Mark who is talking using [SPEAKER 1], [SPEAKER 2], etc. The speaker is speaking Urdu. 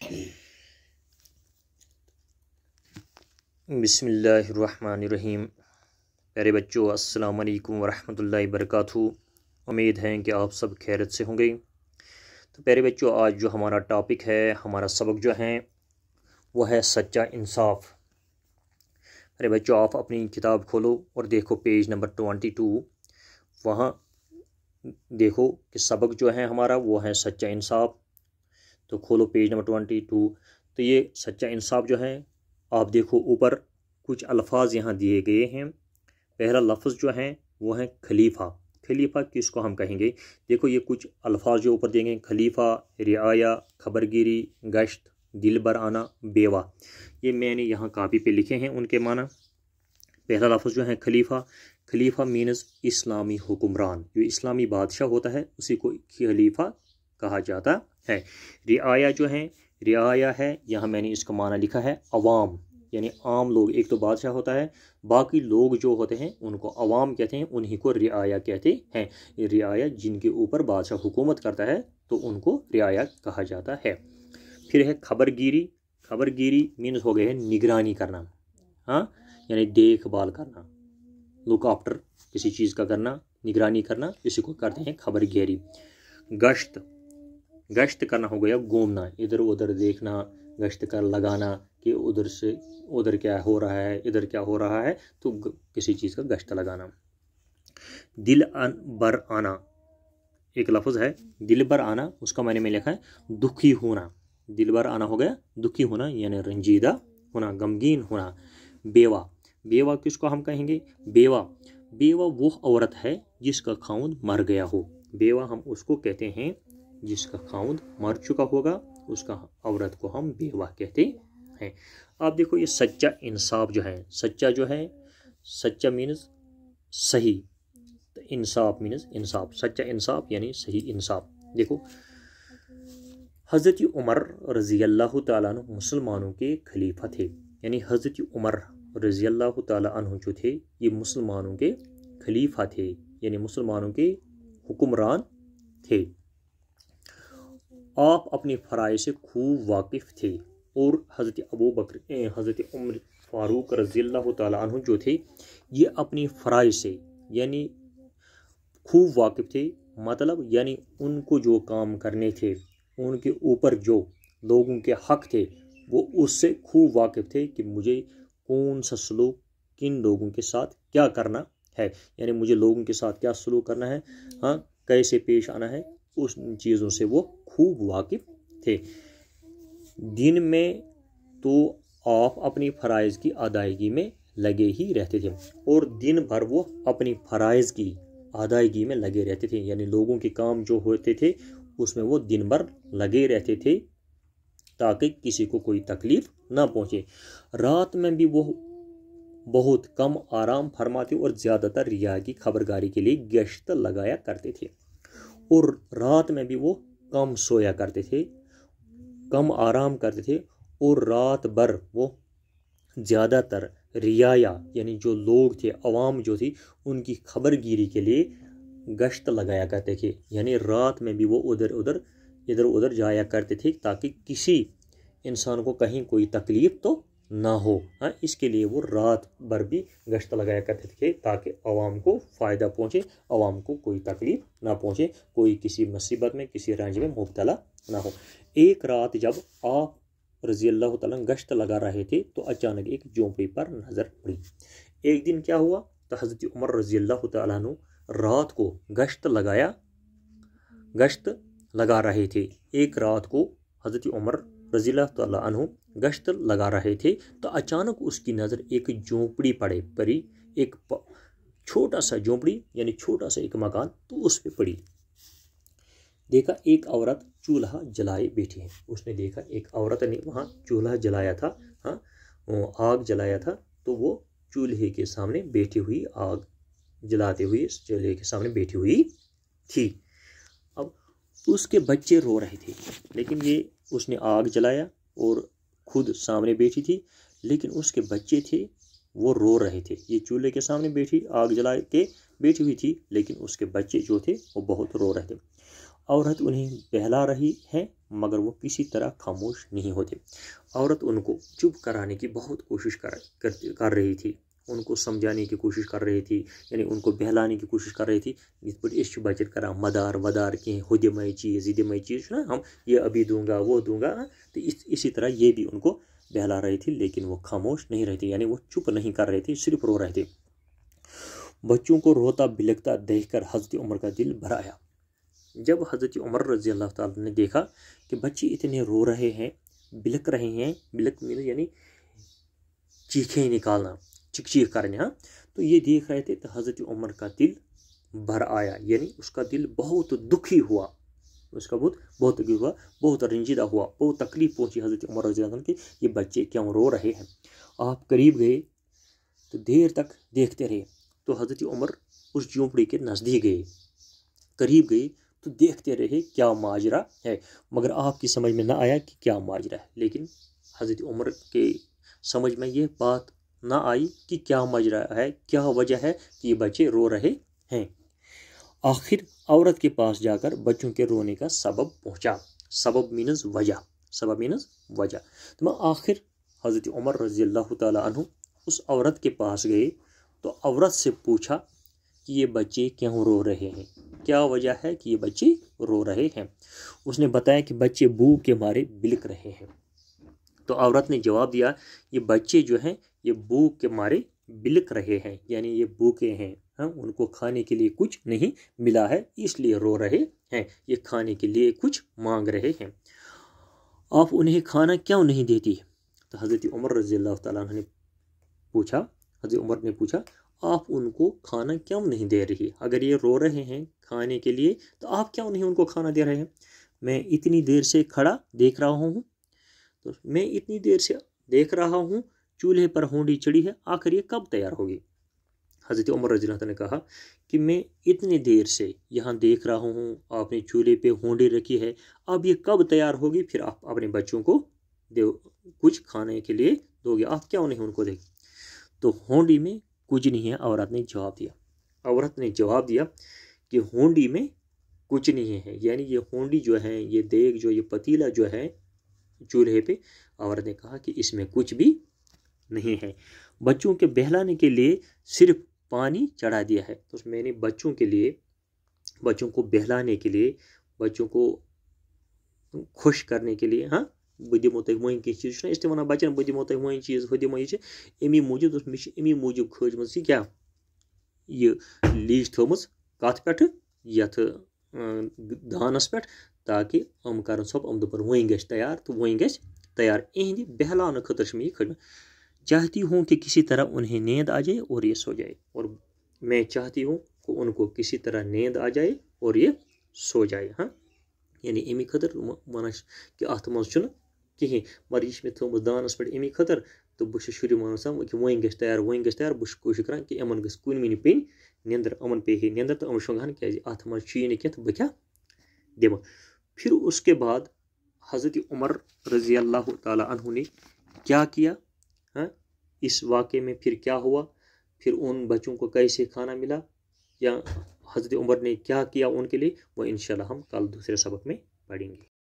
[SPEAKER 1] بسم اللہ الرحمن الرحیم۔ پیارے بچوں، السلام علیکم ورحمۃ اللہ وبرکاتہ۔ امید ہے کہ آپ سب خیریت سے ہوں گے۔ تو پیارے بچوں، آج جو ہمارا ٹاپک ہے، ہمارا سبق جو ہے وہ ہے سچا انصاف۔ پیارے بچوں، آپ اپنی کتاب کھولو اور دیکھو پیج نمبر 22۔ وہاں دیکھو کہ سبق جو ہے ہمارا وہ ہے سچا انصاف۔ تو کھولو پیج نمبر 22۔ تو یہ سچا انصاف جو ہے، آپ دیکھو اوپر کچھ الفاظ یہاں دیے گئے ہیں۔ پہلا لفظ جو ہے وہ ہے خلیفہ۔ خلیفہ کس کو ہم کہیں گے؟ دیکھو یہ کچھ الفاظ جو اوپر دیں گے: خلیفہ، رعایا، خبرگیری، گشت، دل بر آنا، بیوہ۔ یہ میں نے یہاں کاپی پہ لکھے ہیں ان کے معنی۔ پہلا لفظ جو ہے خلیفہ۔ خلیفہ مینز اسلامی حکمران، جو اسلامی بادشاہ ہوتا ہے اسی کو خلیفہ کہا جاتا ہے۔ رعایا جو ہے، رعایا ہے، یہاں میں نے اس کا معنی لکھا ہے عوام، یعنی عام لوگ۔ ایک تو بادشاہ ہوتا ہے، باقی لوگ جو ہوتے ہیں ان کو عوام کہتے ہیں، انہی کو رعایا کہتے ہیں۔ رعایا جن کے اوپر بادشاہ حکومت کرتا ہے تو ان کو رعایا کہا جاتا ہے۔ پھر ہے خبرگیری۔ خبرگیری مینز ہو گئے ہے نگرانی کرنا، ہاں، یعنی دیکھ بھال کرنا، لک آفٹر کسی چیز کا کرنا، نگرانی کرنا، اسی کو کرتے ہیں خبرگیری۔ گشت، گشت کرنا ہو گیا گھومنا، ادھر ادھر دیکھنا، گشت کر لگانا کہ ادھر سے ادھر کیا ہو رہا ہے، ادھر کیا ہو رہا ہے، تو کسی چیز کا گشت لگانا۔ دل بر آنا ایک لفظ ہے، دل بر آنا، اس کا معنی میں لکھا ہے دکھی ہونا۔ دل بر آنا ہو گیا دکھی ہونا، یعنی رنجیدہ ہونا، غمگین ہونا۔ بیوہ، بیوہ کس کو ہم کہیں گے؟ بیوہ، بیوہ وہ عورت ہے جس کا خاوند مر گیا ہو۔ بیوہ ہم اس کو کہتے ہیں جس کا خاوند مر چکا ہوگا، اس کا عورت کو ہم بیوہ کہتے ہیں۔ آپ دیکھو یہ سچا انصاف جو ہے، سچا جو ہے، سچا مینز صحیح، انصاف مینز انصاف، سچا انصاف یعنی صحیح انصاف۔ دیکھو حضرت عمر رضی اللہ تعالیٰ عنہ مسلمانوں کے خلیفہ تھے، یعنی حضرت عمر رضی اللہ تعالیٰ عنہ جو تھے یہ مسلمانوں کے خلیفہ تھے، یعنی مسلمانوں کے حکمران تھے۔ آپ اپنے فرائض سے خوب واقف تھے، اور حضرت عمر فاروق رضی اللہ تعالیٰ عنہ جو تھے یہ اپنی فرائض سے یعنی خوب واقف تھے۔ مطلب یعنی ان کو جو کام کرنے تھے، ان کے اوپر جو لوگوں کے حق تھے، وہ اس سے خوب واقف تھے کہ مجھے کون سا سلوک کن لوگوں کے ساتھ کیا کرنا ہے، یعنی مجھے لوگوں کے ساتھ کیا سلوک کرنا ہے، ہاں، کیسے پیش آنا ہے، اس چیزوں سے وہ خوب واقف تھے۔ دن میں تو آپ اپنی فرائض کی ادائیگی میں لگے ہی رہتے تھے، اور دن بھر وہ اپنی فرائض کی ادائیگی میں لگے رہتے تھے، یعنی لوگوں کے کام جو ہوتے تھے اس میں وہ دن بھر لگے رہتے تھے تاکہ کسی کو کوئی تکلیف نہ پہنچے۔ رات میں بھی وہ بہت کم آرام فرماتے اور زیادہ تر رعایا کی خبرگاری کے لیے گشت لگایا کرتے تھے، اور رات میں بھی وہ کم سویا کرتے تھے، کم آرام کرتے تھے، اور رات بھر وہ زیادہ تر رعایا یعنی جو لوگ تھے، عوام جو تھی، ان کی خبرگیری کے لیے گشت لگایا کرتے تھے، یعنی رات میں بھی وہ ادھر ادھر جایا کرتے تھے تاکہ کسی انسان کو کہیں کوئی تکلیف تو نہ ہو، ہاں، اس کے لیے وہ رات بھر بھی گشت لگایا کرتے تھے تاکہ عوام کو فائدہ پہنچے، عوام کو کوئی تکلیف نہ پہنچے، کوئی کسی مصیبت میں کسی رنج میں مبتلا نہ ہو۔ ایک رات جب آپ رضی اللہ تعالیٰ گشت لگا رہے تھے تو اچانک ایک جھونپڑی پر نظر پڑی۔ ایک دن کیا ہوا تو حضرت عمر رضی اللہ تعالیٰ عنہ رات کو گشت لگا رہے تھے۔ ایک رات کو حضرت عمر رضی اللہ تعالیٰ عنہ گشت لگا رہے تھے تو اچانک اس کی نظر ایک جھونپڑی پڑی، ایک چھوٹا سا جھونپڑی یعنی چھوٹا سا ایک مکان، تو اس پہ پڑی۔ دیکھا ایک عورت چولہا جلائے بیٹھی ہے، اس نے دیکھا ایک عورت نے وہاں چولہا جلایا تھا، ہاں، آگ جلایا تھا، تو وہ چولہے کے سامنے بیٹھی ہوئی، آگ جلاتے ہوئے چولہے کے سامنے بیٹھی ہوئی تھی۔ اب اس کے بچے رو رہے تھے، لیکن یہ اس نے آگ جلایا اور خود سامنے بیٹھی تھی، لیکن اس کے بچے تھے وہ رو رہے تھے۔ یہ چولہے کے سامنے بیٹھی آگ جلا کے بیٹھی ہوئی تھی، لیکن اس کے بچے جو تھے وہ بہت رو رہے تھے۔ عورت انہیں بہلا رہی ہے مگر وہ کسی طرح خاموش نہیں ہوتے۔ عورت ان کو چپ کرانے کی بہت کوشش کر رہی تھی، ان کو سمجھانے کی کوشش کر رہی تھی، یعنی ان کو بہلانے کی کوشش کر رہی تھی، اس پر اس بچت کرا مدار ودار کی ہدمئی چیز ادمئی چیز نا، ہم یہ ابھی دوں گا وہ دوں گا، تو اسی طرح یہ بھی ان کو بہلا رہی تھی، لیکن وہ خاموش نہیں رہتی، یعنی وہ چپ نہیں کر رہے تھے، صرف رو رہے تھے۔ بچوں کو روتا بلکتا دیکھ کر حضرت عمر کا دل بھر آیا۔ جب حضرت عمر رضی اللہ تعالیٰ نے دیکھا کہ بچے اتنے رو رہے ہیں، بلک رہے ہیں، بلک یعنی چیخیں نکالنا، چیخ کرنے، ہاں، تو یہ دیکھ رہے تھے تو حضرت عمر کا دل بھر آیا، یعنی اس کا دل بہت دکھی ہوا، اس کا بہت دکھی ہوا، بہت رنجیدہ ہوا، بہت تکلیف پہنچی حضرت عمر رضی اللہ عنہ کہ یہ بچے کیوں رو رہے ہیں۔ آپ قریب گئے تو دیر تک دیکھتے رہے، تو حضرت عمر اس جھونپڑی کے نزدیک گئے، قریب گئے تو دیکھتے رہے کیا ماجرا ہے، مگر آپ کی سمجھ میں نہ آیا کہ کیا ماجرا ہے، لیکن حضرت عمر کے سمجھ میں یہ بات نہ آئی کہ کیا ماجرا ہے، کیا وجہ ہے کہ یہ بچے رو رہے ہیں۔ آخر عورت کے پاس جا کر بچوں کے رونے کا سبب پہنچا، سبب مینز وجہ، تو آخر حضرت عمر رضی اللہ تعالیٰ عنہ اس عورت کے پاس گئے تو عورت سے پوچھا کہ یہ بچے کیوں رو رہے ہیں، کیا وجہ ہے کہ یہ بچے رو رہے ہیں۔ اس نے بتایا کہ بچے بھوک کے مارے بلک رہے ہیں۔ تو عورت نے جواب دیا یہ بچے جو ہیں یہ بھوک کے مارے بلک رہے ہیں، یعنی یہ بھوکے ہیں، ان کو کھانے کے لیے کچھ نہیں ملا ہے اس لیے رو رہے ہیں، یہ کھانے کے لیے کچھ مانگ رہے ہیں، آپ انہیں کھانا کیوں نہیں دیتی؟ تو حضرت عمر رضی اللہ تعالیٰ عنہ نے پوچھا، حضرت عمر نے پوچھا آپ ان کو کھانا کیوں نہیں دے رہی؟ اگر یہ رو رہے ہیں کھانے کے لیے تو آپ کیوں نہیں ان کو کھانا دے رہے ہیں؟ میں اتنی دیر سے کھڑا دیکھ رہا ہوں، تو میں اتنی دیر سے دیکھ رہا ہوں چولہے پر ہونڈی چڑھی ہے، آخر یہ کب تیار ہوگی؟ حضرت عمر رضی اللہ عنہ نے کہا کہ میں اتنی دیر سے یہاں دیکھ رہا ہوں آپ نے چولہے پہ ہونڈی رکھی ہے، اب یہ کب تیار ہوگی؟ پھر آپ اپنے بچوں کو کچھ کھانے کے لیے دو گے، آپ کیوں نہیں ان کو دے گے؟ تو ہونڈی میں کچھ نہیں ہے، عورت نے جواب دیا کہ ہونڈی میں کچھ نہیں ہے، یعنی یہ ہونڈی جو ہے، یہ دیگ جو، یہ پتیلا جو ہے چولہے پہ، عورت نے کہا کہ اس میں کچھ بھی نہیں ہے، بچوں کے بہلانے کے لیے صرف پانی چڑھا دیا ہے۔ تو میں نے بچوں کو بہلانے کے لیے، بچوں کو خوش کرنے کے لیے، ہاں بہ دمو تۄہہِ وۄنۍ کینٛہہ چیٖز، چھُنہ أسۍ تہِ وَنان بَچَن بہ دمو تۄہہِ وۄنۍ چیٖز ہُہ دمو یہِ چھِ امی موٗجوٗب، دوٚپُس مےٚ چھِ امی موٗجوٗب کھٲجمٕژ یہِ کیٛاہ یہِ لیٖج تھٲومٕژ کَتھ پٮ۪ٹھٕ یَتھ دانَس پٮ۪ٹھ، تاکہ یِم کَرَن ژھۄپ، یِم دوٚپَن وۄنۍ گژھِ تیار تہٕ وۄنۍ گژھِ تیار، اِہِنٛدِ بہلاونہٕ خٲطرٕ چھِ مےٚ یہِ کھٲجمٕژ۔ چاہتی ہوں کہ کسی طرح انہیں نیند آ جائے اور یہ سو جائے، اور میں چاہتی ہوں کہ ان کو کسی طرح نیند آ جائے اور یہ سو جائے، ہاں، یعنی امی خٲطرٕ وَنان کہ اَتھ منٛز چھُنہٕ کِہیٖنۍ، مگر یہِ چھِ مےٚ تھٲومٕژ دانَس پٮ۪ٹھ امی خٲطرٕ، تہٕ بہٕ چھُس شُرٮ۪ن وَنان کہ وۄنۍ گژھِ تیار، بہٕ چھُس کوٗشِش کَران کہ یِمَن گٔژھ کُنہِ وِنہِ پیٚنۍ نیٚنٛدٕر، یِمَن پیٚیہِ ہے نیٚنٛدٕر تہٕ یِم شۄنٛگہَن، کیٛازِ اَتھ منٛز چھُ یہِ نہٕ کینٛہہ تہٕ بہٕ کیٛاہ دِمہٕ۔ پھر اس کے بعد حضرت عمر رضی اللہ تعالیٰ عنہ نے کیا کیا، ہاں، اس واقعے میں پھر کیا ہوا، پھر ان بچوں کو کیسے کھانا ملا، یا حضرت عمر نے کیا کیا ان کے لیے، وہ انشاءاللہ ہم کل دوسرے سبق میں پڑھیں گے۔